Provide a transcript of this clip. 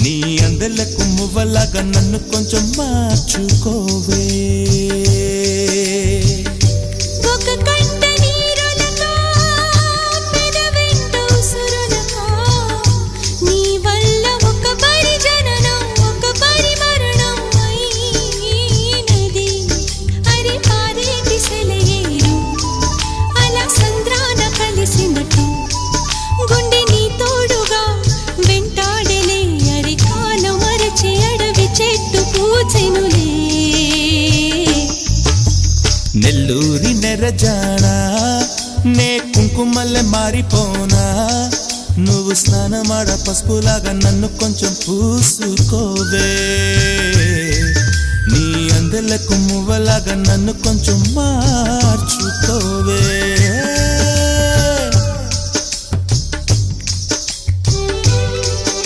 నీ అందెలకు మువ్వలాగా నన్ను కొంచెం మార్చుకోవే. నెల్లూరి నెరజానా నే కుంకుమల్లె మారిపోనా, నువ్వు స్నానమాడ పసుపులాగా నన్ను కొంచెం పూసుకోవే. నీ అందెలకు మువ్వలాగా నన్ను కొంచెం మార్చుకోవే.